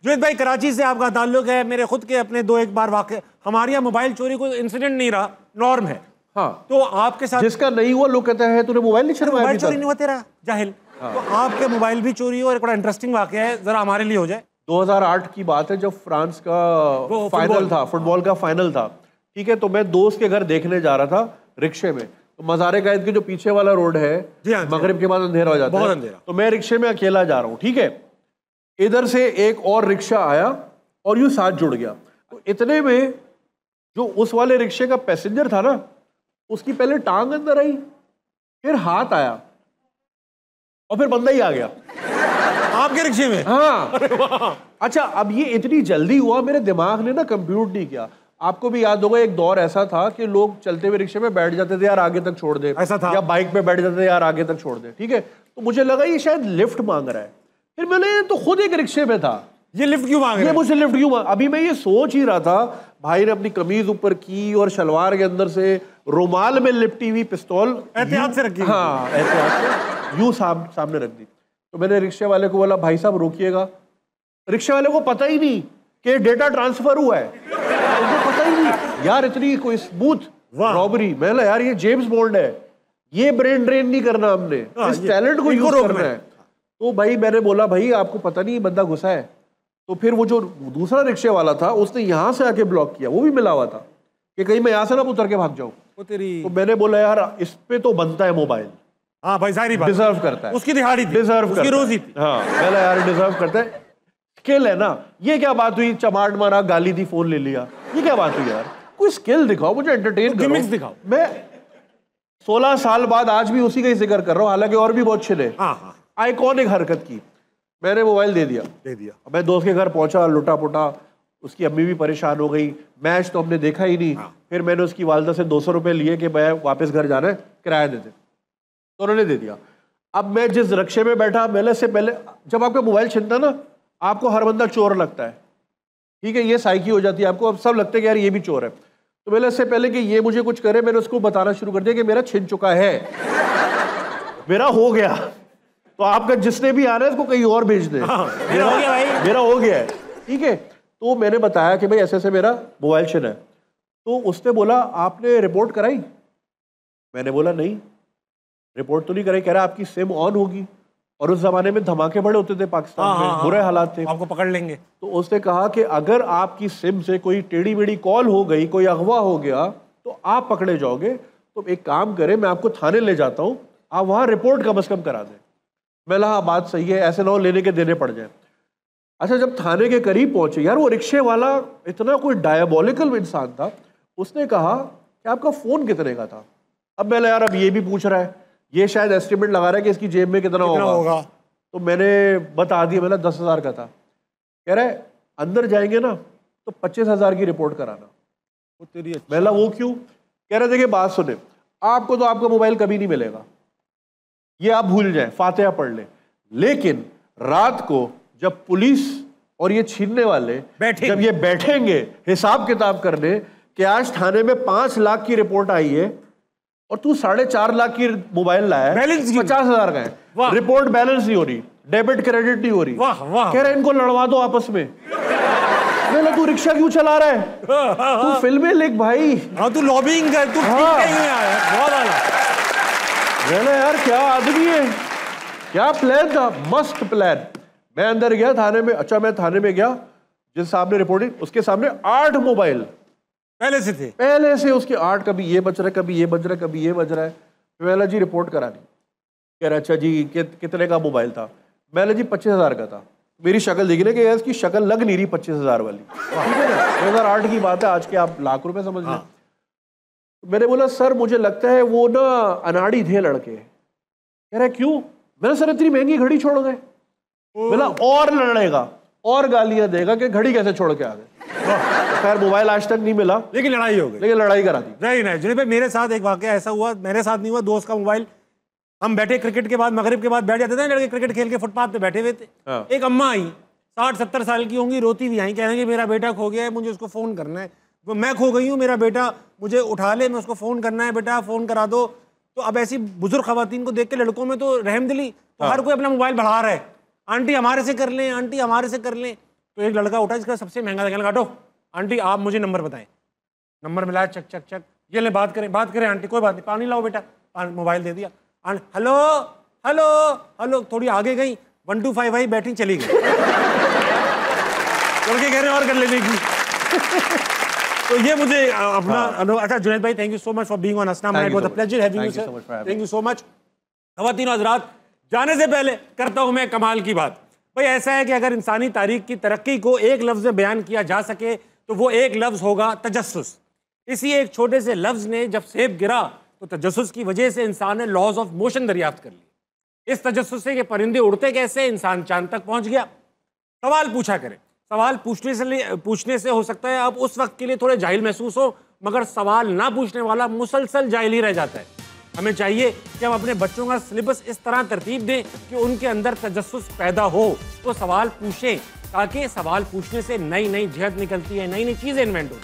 जुनैद भाई, कराची से आपका ताल्लुक है, मेरे खुद के अपने दो एक बार वाकई, हमारे यहाँ मोबाइल चोरी कोई इंसिडेंट नहीं रहा, नॉर्म है। हाँ, तो आपके साथ जिसका नहीं हुआ लोग कहते हैं तूने मोबाइल नहीं छुड़वाया, मोबाइल चोरी नहीं हुआ तेरा जाहिल। हाँ। तो आपके मोबाइल भी चोरी हो और एक बड़ा इंटरेस्टिंग वाकया है, जरा हमारे लिए हो जाए। 2008 की बात है, जब फ्रांस का फाइनल था, फुटबॉल का फाइनल था, ठीक है। तो मैं दोस्त के घर देखने जा रहा था रिक्शे में। तो मज़ारे कायद के जो पीछे वाला रोड है, मगरिब के बाद अंधेरा हो जाता है, तो मैं रिक्शे में अकेला जा रहा हूँ, ठीक है। इधर से एक और रिक्शा आया और यूं साथ जुड़ गया। तो इतने में जो उस वाले रिक्शे का पैसेंजर था ना, उसकी पहले टांग अंदर आई, फिर हाथ आया और फिर बंदा ही आ गया आपके रिक्शे में। हाँ। अच्छा, अब ये इतनी जल्दी हुआ, मेरे दिमाग ने ना कंप्यूट नहीं किया। आपको भी याद होगा एक दौर ऐसा था कि लोग चलते हुए रिक्शे में बैठ जाते थे, यार आगे तक छोड़ दे, ऐसा था। या बाइक पे बैठ जाते थे, यार आगे तक छोड़ दे, ठीक है। तो मुझे लगा ये शायद लिफ्ट मांग रहा है। फिर मैंने तो खुद एक रिक्शे में था, ये लिफ्ट क्यों मांग रहा है, ये मुझसे लिफ्ट क्यों मांग। अभी मैं ये सोच ही रहा था, भाई ने अपनी कमीज ऊपर की और शलवार के अंदर से रुमाल में लिपटी हुई पिस्तौल एहतियात से रखी। हाँ, एहतियात से यूं सामने रख दी। तो मैंने रिक्शे वाले को बोला, भाई साहब रोकिएगा। रिक्शे वाले को पता ही नहीं कि डेटा ट्रांसफर हुआ है, उनको पता ही नहीं। यार इतनी कोई स्मूथ रॉबरी, मैं यार ये जेम्स बॉन्ड है, ये ब्रेन ड्रेन नहीं करना हमने, इस टैलेंट को यूज करना है। तो भाई मैंने बोला, भाई आपको पता नहीं बंदा घुसा है। तो फिर वो जो दूसरा रिक्शे वाला था, उसने यहाँ से आके ब्लॉक किया, वो भी मिला हुआ था कि कहीं मैं यहाँ से ना उतर के भाग जाऊँ। तो मैंने बोला, यार इस पे तो बनता है मोबाइल। हाँ भाई, सारी बात डिजर्व करता है, उसकी दिहाड़ी थी, डिजर्व उसकी रोजी थी। हाँ, मैंने यार डिजर्व करता है, स्किल है ना। ये क्या बात हुई, चमाट मारा, गाली दी, फोन ले लिया, ये क्या बात हुई यार। कोई स्किल दिखाओ मुझे, एंटरटेन करो, गिमिक्स दिखाओ। मैं 16 साल बाद आज भी उसी का ही जिक्र कर रहा हूँ, हालांकि और भी बहुत छिले। आइकॉनिक हरकत की। मैंने मोबाइल दे दिया। मैं दोस्त के घर पहुंचा, लुटा पुटा, उसकी अम्मी भी परेशान हो गई। मैच तो हमने देखा ही नहीं। फिर मैंने उसकी वालदा से 200 रुपये लिए कि मैं वापस घर जाना है, किराया दे दे, तो उन्होंने दे दिया। अब मैं जिस रिक्शे में बैठा, मैंने से पहले, जब आपका मोबाइल छिनता ना, आपको हर बंदा चोर लगता है, ठीक है, ये साइकी हो जाती है आपको। अब सब लगता है कि यार ये भी चोर है। तो मैंने इससे पहले कि ये मुझे कुछ करे, मैंने उसको बताना शुरू कर दिया कि मेरा छिन चुका है, मेरा हो गया, तो आपका जिसने भी आना है इसको कहीं और भेज दे। मेरा हो गया भाई, मेरा हो गया है, ठीक है। तो मैंने बताया कि भाई ऐसे ऐसे मेरा मोबाइल छिना है। तो उसने बोला, आपने रिपोर्ट कराई? मैंने बोला नहीं, रिपोर्ट तो नहीं कराई। कह रहा आपकी सिम ऑन होगी, और उस जमाने में धमाके बड़े होते थे पाकिस्तान में, बुरे हालात थे, आपको पकड़ लेंगे। तो उसने कहा कि अगर आपकी सिम से कोई टेढ़ी मेढ़ी कॉल हो गई, कोई अगवा हो गया, तो आप पकड़े जाओगे। तो एक काम करें, मैं आपको थाने ले जाता हूँ, आप वहाँ रिपोर्ट कम से कम करा दें। मैं हाँ बात सही है, ऐसे ना हो लेने के देने पड़ जाए। अच्छा, जब थाने के करीब पहुंचे, यार वो रिक्शे वाला इतना कोई डायबोलिकल इंसान था, उसने कहा कि आपका फ़ोन कितने का था। अब मैंने यार, अब ये भी पूछ रहा है, ये शायद एस्टिमेट लगा रहा है कि इसकी जेब में कितना होगा। तो मैंने बता दिया, मैंने 10,000 का था। कह रहा है अंदर जाएंगे ना तो 25,000 की रिपोर्ट कराना। मैंने वो क्यों? कह रहे देखिए बात सुने, आपको तो आपका मोबाइल कभी नहीं मिलेगा, ये आप भूल जाए, फातिहा पढ़ ले। लेकिन रात को जब पुलिस और ये छीनने वाले जब ये बैठेंगे हिसाब किताब करने कि आज थाने में 5 लाख की रिपोर्ट आई है और तू 4.5 लाख की मोबाइल लाया है, 50,000 का है, रिपोर्ट बैलेंस नहीं हो रही, डेबिट क्रेडिट नहीं हो रही। कह रहे इनको लड़वा दो आपस में। मैंने, तू रिक्शा क्यों चला रहा है, तू फिल्में लिख भाई, तू लॉबिंग कर, तू मैंने यार क्या आदमी है, क्या प्लान था, मस्त प्लान। मैं अंदर गया थाने में। अच्छा, मैं थाने में गया, जिस साहब ने रिपोर्टिंग, उसके सामने 8 मोबाइल पहले से थे, पहले से उसके 8, कभी ये बज रहा है, कभी ये बज रहा है, कभी ये बज रहा है। मैंने जी रिपोर्ट करानी। कह रहा अच्छा जी कितने का मोबाइल था? मैंने जी 25,000 का था। मेरी शक्ल देखी ना कि यार इसकी शक्ल लग नहीं रही 25,000 वाली, ठीक है ना, 2008 की बात है, आज के आप लाख रुपए समझ लें। मैंने बोला सर मुझे लगता है वो ना अनाड़ी थे लड़के। कह रहा क्यों? मैंने सर इतनी महंगी घड़ी छोड़ गए। बोला और लड़ेगा और गालियां देगा कि घड़ी कैसे छोड़ के आ गए। खैर मोबाइल आज तक नहीं मिला, लेकिन लड़ाई हो गई, लेकिन लड़ाई करा दी। नहीं जुनैद भाई, मेरे साथ एक वाकया ऐसा हुआ, मेरे साथ नहीं हुआ, दोस्त का मोबाइल, हम बैठे क्रिकेट के बाद, मगरिब के बाद बैठ जाते थे लड़के क्रिकेट खेल के, फुटपाथ पे बैठे हुए थे। एक अम्मा आई, 60-70 साल की होंगी, रोती भी आई, कह रहे हैं मेरा बेटा खो गया है, मुझे उसको फोन करना है, मैं खो गई हूँ, मेरा बेटा मुझे उठा ले, मैं उसको फोन करना है, बेटा फोन करा दो। तो अब ऐसी बुजुर्ग खवातीन को देख के लड़कों में तो रहमदिली, तो हर कोई अपना मोबाइल बढ़ा रहा है, आंटी हमारे से कर लें, आंटी हमारे से कर लें। तो एक लड़का उठा जिसका सबसे महंगा था, कहने लगा, हटो आंटी आप मुझे नंबर बताएं। नंबर मिलाया, चक चक चक, ये ले बात करें आंटी, कोई बात नहीं, पानी लाओ बेटा, मोबाइल दे दिया। हेलो हेलो हेलो, थोड़ी आगे गई, 1255 आई, बैटरी चली गई। लड़के कह रहे हैं और कर लेने की। तो ये मुझे अपना अच्छा जुनैद भाई, thank you so much for being on असना night, was a pleasure having you sir, thank you so much. ख़वातीन और हज़रात, जाने से पहले करता हूं मैं कमाल की बात। भाई ऐसा है कि अगर इंसानी तारीख की तरक्की को एक लफ्ज़ में बयान किया जा सके तो वो एक लफ्ज़ होगा तजस्सुस। इसी एक छोटे से लफ्ज़ ने जब सेब गिरा तो तजस्सुस की वजह से इंसान ने लॉज ऑफ मोशन दरियाफ्त कर ली। इस तजस्सुस से कि परिंदे उड़ते कैसे, इंसान चांद तक पहुंच गया। सवाल पूछा करें, सवाल पूछने से हो सकता है आप उस वक्त के लिए थोड़े जाहिल महसूस हो, मगर सवाल ना पूछने वाला मुसलसल जाहिल ही रह जाता है। हमें चाहिए कि हम अपने बच्चों का सिलेबस इस तरह तरतीब दें कि उनके अंदर तजस्सुस पैदा हो, तो सवाल पूछें, ताकि सवाल पूछने से नई नई जहत निकलती है, नई नई चीज़ें इन्वेंट होती हैं।